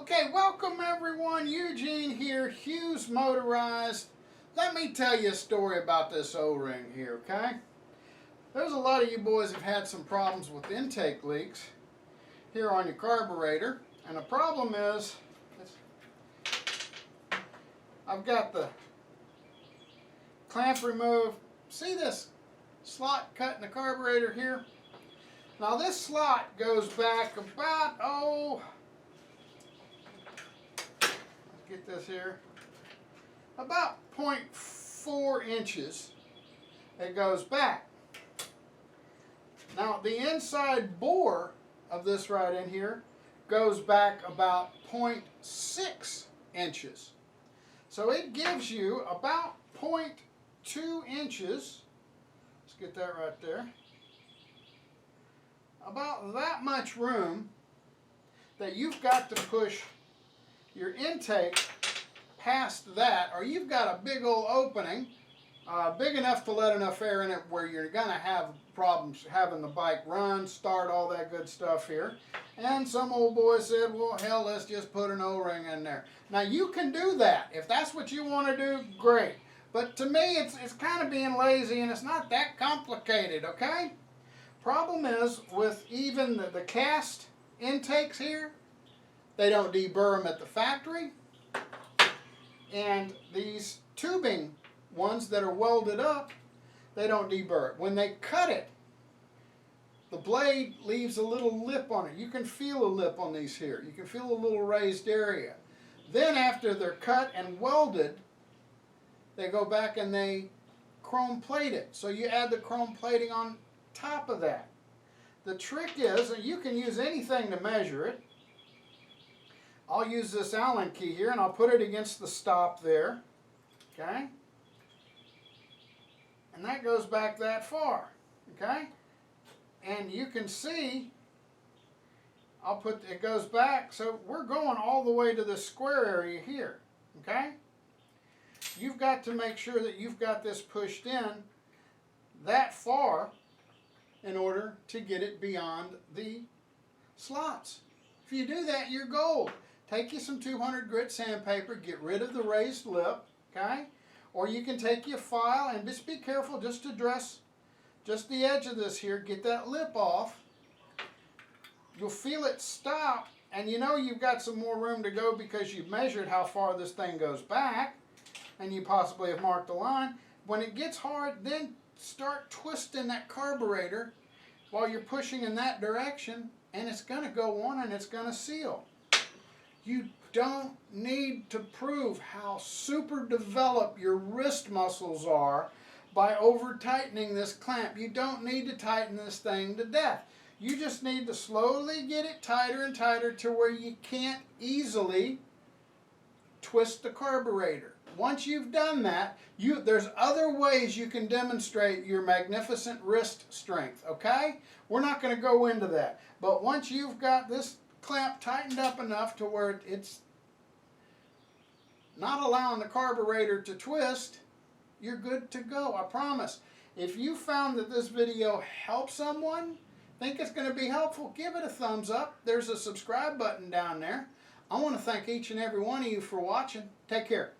Okay, welcome everyone. Eugene here, Hughes Motorized. Let me tell you a story about this O-ring here, okay? There's a lot of you boys have had some problems with intake leaks here on your carburetor. And the problem is, I've got the clamp removed. See this slot cut in the carburetor here? Now this slot goes back about, get this here, about 0.4 inches it goes back. Now the inside bore of this right in here goes back about 0.6 inches. So it gives you about 0.2 inches, let's get that right there, about that much room that you've got to push your intake past that, or you've got a big old opening, big enough to let enough air in it where you're going to have problems having the bike run, start, all that good stuff here. And some old boy said, well, hell, let's just put an O-ring in there. Now, you can do that. If that's what you want to do, great. But to me, it's kind of being lazy, and it's not that complicated, okay? Problem is, with even the cast intakes here, they don't deburr them at the factory. And these tubing ones that are welded up, they don't deburr it. When they cut it, the blade leaves a little lip on it. You can feel a lip on these here. You can feel a little raised area. Then after they're cut and welded, they go back and they chrome plate it. So you add the chrome plating on top of that. The trick is, and you can use anything to measure it. I'll use this Allen key here and I'll put it against the stop there, okay? And that goes back that far, okay? And you can see, it goes back, so we're going all the way to the square area here, okay? You've got to make sure that you've got this pushed in that far in order to get it beyond the slots. If you do that, you're gold. Take you some 200 grit sandpaper, get rid of the raised lip, okay? Or you can take your file and just be careful just to dress just the edge of this here, get that lip off. You'll feel it stop, and you know you've got some more room to go because you've measured how far this thing goes back, and you possibly have marked a line. When it gets hard, then start twisting that carburetor while you're pushing in that direction, and it's going to go on and it's going to seal. You don't need to prove how super developed your wrist muscles are by over tightening this clamp. You don't need to tighten this thing to death. You just need to slowly get it tighter and tighter to where you can't easily twist the carburetor. Once you've done that, there's other ways you can demonstrate your magnificent wrist strength, okay? We're not going to go into that. But once you've got this clamp tightened up enough to where it's not allowing the carburetor to twist, you're good to go, I promise. If you found that this video helped someone, think it's going to be helpful, give it a thumbs up. There's a subscribe button down there. I want to thank each and every one of you for watching. Take care.